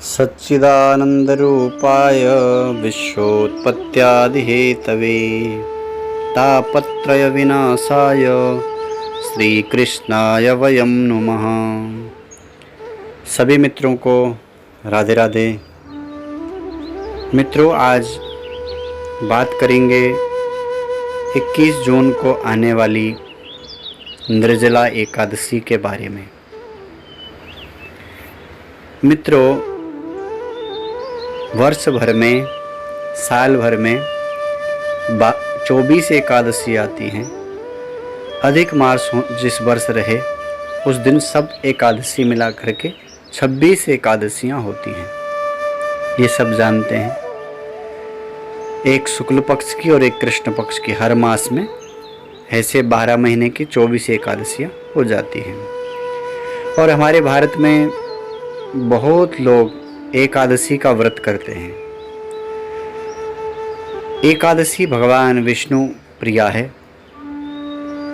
सच्चिदानन्दरूपाय विश्वोत्पत्त्यादिहेतवे तापत्रयविनाशाय श्रीकृष्णाय वयं नुमः। सभी मित्रों को राधे राधे। मित्रों, आज बात करेंगे 21 जून को आने वाली निर्जला एकादशी के बारे में। मित्रों, वर्ष भर में, साल भर में 24 एकादशी आती हैं। अधिक मास जिस वर्ष रहे उस दिन सब एकादशी मिला करके 26 एकादशियाँ होती हैं, ये सब जानते हैं। एक शुक्ल पक्ष की और एक कृष्ण पक्ष की, हर मास में ऐसे 12 महीने की 24 एकादशियाँ हो जाती हैं। और हमारे भारत में बहुत लोग एकादशी का व्रत करते हैं। एकादशी भगवान विष्णु प्रिया है।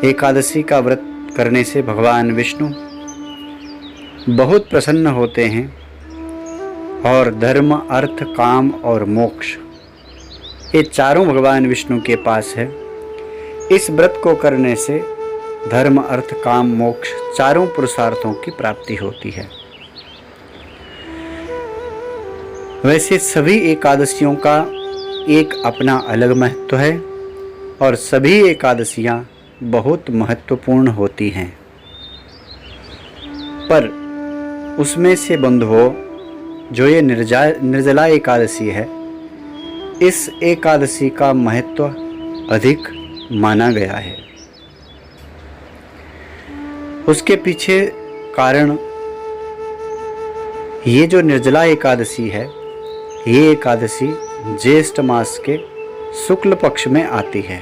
एकादशी का व्रत करने से भगवान विष्णु बहुत प्रसन्न होते हैं और धर्म, अर्थ, काम और मोक्ष, ये चारों भगवान विष्णु के पास है। इस व्रत को करने से धर्म, अर्थ, काम, मोक्ष चारों पुरुषार्थों की प्राप्ति होती है। वैसे सभी एकादशियों का एक अपना अलग महत्व है और सभी एकादशियां बहुत महत्वपूर्ण होती हैं। पर उसमें से बंधुओं, जो ये निर्जला एकादशी है, इस एकादशी का महत्व अधिक माना गया है। उसके पीछे कारण, ये जो निर्जला एकादशी है, ये एकादशी ज्येष्ठ मास के शुक्ल पक्ष में आती है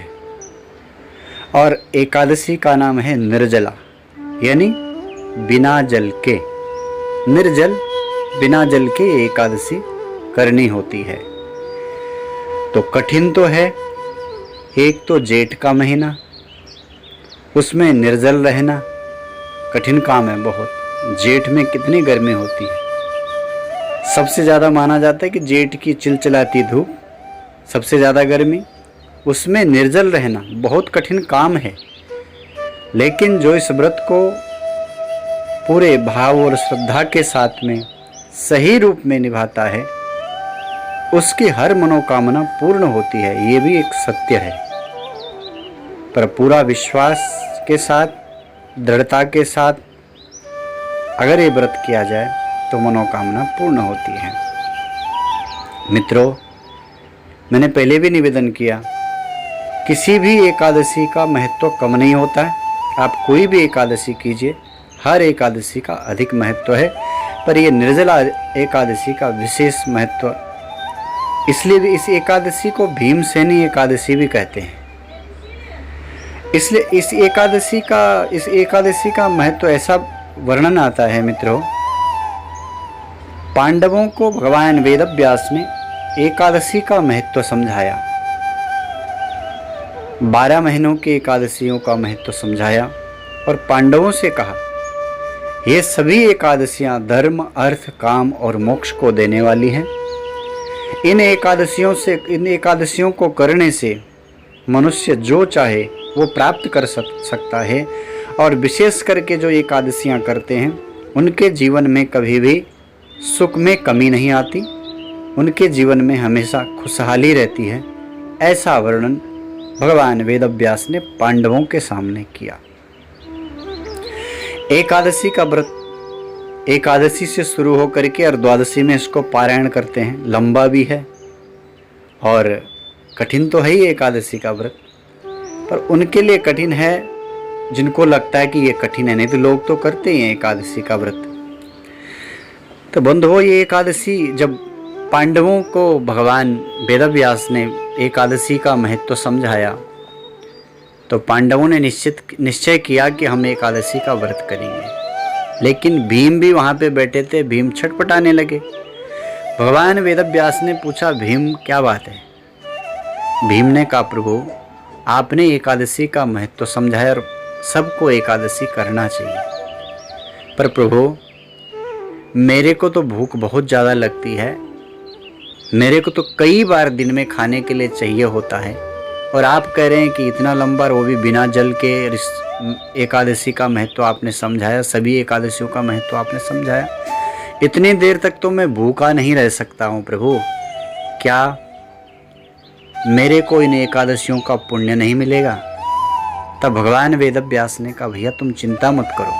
और एकादशी का नाम है निर्जला, यानी बिना जल के। निर्जल, बिना जल के एकादशी करनी होती है। तो कठिन तो है, एक तो जेठ का महीना, उसमें निर्जल रहना कठिन काम है बहुत। जेठ में कितनी गर्मी होती है। सबसे ज़्यादा माना जाता है कि जेठ की चिलचिलाती धूप, सबसे ज़्यादा गर्मी, उसमें निर्जल रहना बहुत कठिन काम है। लेकिन जो इस व्रत को पूरे भाव और श्रद्धा के साथ में सही रूप में निभाता है, उसकी हर मनोकामना पूर्ण होती है। ये भी एक सत्य है। पर पूरा विश्वास के साथ, दृढ़ता के साथ अगर ये व्रत किया जाए तो मनोकामना पूर्ण होती है। मित्रों, मैंने पहले भी निवेदन किया, किसी भी एकादशी का महत्व कम नहीं होता है। आप कोई भी एकादशी कीजिए, हर एकादशी का अधिक महत्व है। पर ये निर्जला एकादशी का विशेष महत्व, इसलिए भी इस एकादशी को भीमसेनी एकादशी भी कहते हैं। इसलिए इस एकादशी का महत्व ऐसा वर्णन आता है। मित्रों, पांडवों को भगवान वेदव्यास ने एकादशी का महत्व समझाया, 12 महीनों की एकादशियों का महत्व समझाया और पांडवों से कहा, ये सभी एकादशियां धर्म, अर्थ, काम और मोक्ष को देने वाली हैं। इन एकादशियों को करने से मनुष्य जो चाहे वो प्राप्त कर सकता है। और विशेष करके जो एकादशियां करते हैं, उनके जीवन में कभी भी सुख में कमी नहीं आती, उनके जीवन में हमेशा खुशहाली रहती है। ऐसा वर्णन भगवान वेदव्यास ने पांडवों के सामने किया। एकादशी का व्रत एकादशी से शुरू होकर के और द्वादशी में इसको पारायण करते हैं। लंबा भी है और कठिन तो है ही एकादशी का व्रत, पर उनके लिए कठिन है जिनको लगता है कि ये कठिन है। नहीं तो लोग तो करते ही हैं एकादशी का व्रत। तो बंधुओं, ये एकादशी जब पांडवों को भगवान वेदव्यास ने एकादशी का महत्व समझाया, तो पांडवों ने निश्चय किया कि हम एकादशी का व्रत करेंगे। लेकिन भीम भी वहाँ पे बैठे थे। भीम छटपटाने लगे। भगवान वेदव्यास ने पूछा, भीम क्या बात है? भीम ने कहा, प्रभु आपने एकादशी का महत्व समझाया और सबको एकादशी करना चाहिए, पर प्रभु मेरे को तो भूख बहुत ज़्यादा लगती है, मेरे को तो कई बार दिन में खाने के लिए चाहिए होता है, और आप कह रहे हैं कि इतना लंबा, वो भी बिना जल के एकादशी का महत्व आपने समझाया, सभी एकादशियों का महत्व आपने समझाया। इतनी देर तक तो मैं भूखा नहीं रह सकता हूँ प्रभु, क्या मेरे को इन एकादशियों का पुण्य नहीं मिलेगा? तब भगवान वेदव्यास ने कहा, भैया तुम चिंता मत करो,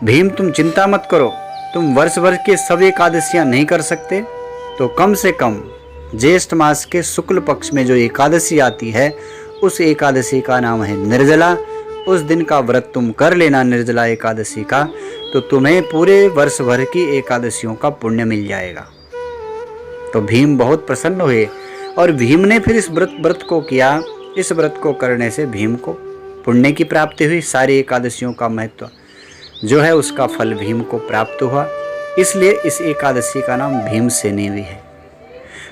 भीम तुम चिंता मत करो, तुम वर्ष भर के सब एकादशियां नहीं कर सकते तो कम से कम ज्येष्ठ मास के शुक्ल पक्ष में जो एकादशी आती है उस एकादशी का नाम है निर्जला। उस दिन का व्रत तुम कर लेना निर्जला एकादशी का, तो तुम्हें पूरे वर्ष भर की एकादशियों का पुण्य मिल जाएगा। तो भीम बहुत प्रसन्न हुए और भीम ने फिर इस व्रत को किया। इस व्रत को करने से भीम को पुण्य की प्राप्ति हुई, सारी एकादशियों का महत्व जो है उसका फल भीम को प्राप्त हुआ, इसलिए इस एकादशी का नाम भीमसेनी भी है।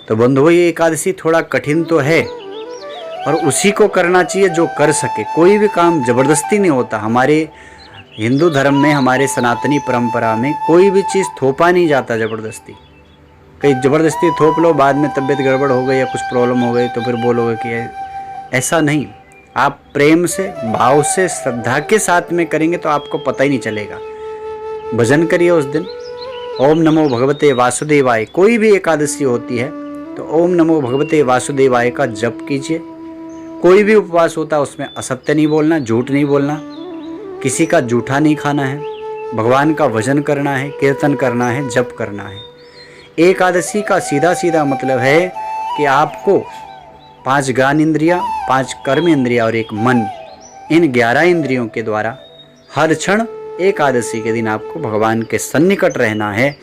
तो बंधुओं, ये एकादशी थोड़ा कठिन तो है और उसी को करना चाहिए जो कर सके। कोई भी काम जबरदस्ती नहीं होता। हमारे हिंदू धर्म में, हमारे सनातनी परंपरा में कोई भी चीज़ थोपा नहीं जाता जबरदस्ती। कहीं जबरदस्ती थोप लो, बाद में तबीयत गड़बड़ हो गई या कुछ प्रॉब्लम हो गई तो फिर बोलोगे कि ऐसा नहीं। आप प्रेम से, भाव से, श्रद्धा के साथ में करेंगे तो आपको पता ही नहीं चलेगा। भजन करिए उस दिन, ओम नमो भगवते वासुदेवाय। कोई भी एकादशी होती है तो ओम नमो भगवते वासुदेवाय का जप कीजिए। कोई भी उपवास होता है उसमें असत्य नहीं बोलना, झूठ नहीं बोलना, किसी का जूठा नहीं खाना है, भगवान का भजन करना है, कीर्तन करना है, जप करना है। एकादशी का सीधा सीधा मतलब है कि आपको 5 ज्ञान इंद्रियां, 5 कर्म इंद्रियां और 1 मन, इन 11 इंद्रियों के द्वारा हर क्षण एकादशी के दिन आपको भगवान के सन्निकट रहना है।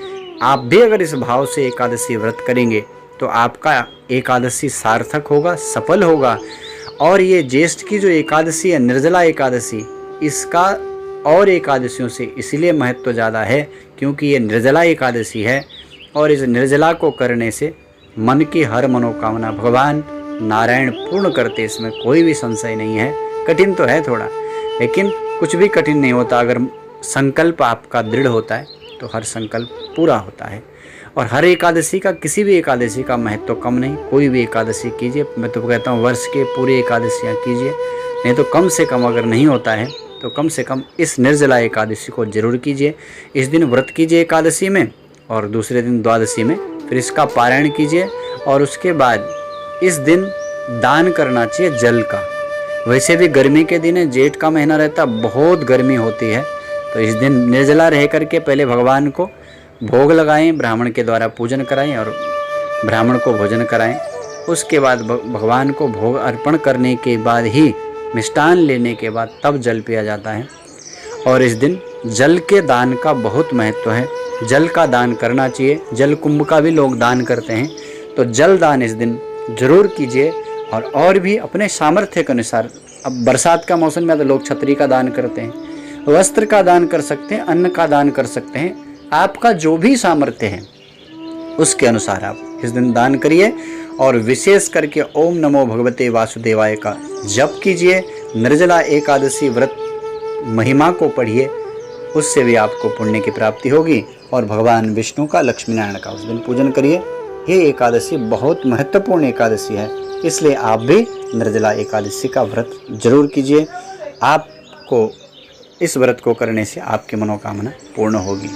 आप भी अगर इस भाव से एकादशी व्रत करेंगे तो आपका एकादशी सार्थक होगा, सफल होगा। और ये ज्येष्ठ की जो एकादशी है, निर्जला एकादशी, इसका और एकादशियों से इसलिए महत्व ज़्यादा है क्योंकि ये निर्जला एकादशी है और इस निर्जला को करने से मन की हर मनोकामना भगवान नारायण पूर्ण करते, इसमें कोई भी संशय नहीं है। कठिन तो है थोड़ा, लेकिन कुछ भी कठिन नहीं होता। अगर संकल्प आपका दृढ़ होता है तो हर संकल्प पूरा होता है। और हर एकादशी का, किसी भी एकादशी का महत्व कम नहीं। कोई भी एकादशी कीजिए, मैं तो कहता हूँ वर्ष के पूरे एकादशियाँ कीजिए, नहीं तो कम से कम अगर नहीं होता है तो कम से कम इस निर्जला एकादशी को जरूर कीजिए। इस दिन व्रत कीजिए एकादशी में और दूसरे दिन द्वादशी में फिर इसका पारायण कीजिए। और उसके बाद इस दिन दान करना चाहिए जल का। वैसे भी गर्मी के दिन है, जेठ का महीना रहता, बहुत गर्मी होती है, तो इस दिन निर्जला रह करके पहले भगवान को भोग लगाएं, ब्राह्मण के द्वारा पूजन कराएं और ब्राह्मण को भोजन कराएं। उसके बाद भगवान को भोग अर्पण करने के बाद ही, मिष्टान लेने के बाद तब जल पिया जाता है। और इस दिन जल के दान का बहुत महत्व है, जल का दान करना चाहिए। जल कुंभ का भी लोग दान करते हैं, तो जल दान इस दिन जरूर कीजिए। और भी अपने सामर्थ्य के अनुसार, अब बरसात का मौसम में तो लोग छतरी का दान करते हैं, वस्त्र का दान कर सकते हैं, अन्न का दान कर सकते हैं। आपका जो भी सामर्थ्य है उसके अनुसार आप इस दिन दान करिए। और विशेष करके ओम नमो भगवते वासुदेवाय का जप कीजिए। निर्जला एकादशी व्रत महिमा को पढ़िए, उससे भी आपको पुण्य की प्राप्ति होगी। और भगवान विष्णु का, लक्ष्मी नारायण का उस दिन पूजन करिए। ये एकादशी बहुत महत्वपूर्ण एकादशी है, इसलिए आप भी निर्जला एकादशी का व्रत जरूर कीजिए। आपको इस व्रत को करने से आपकी मनोकामना पूर्ण होगी।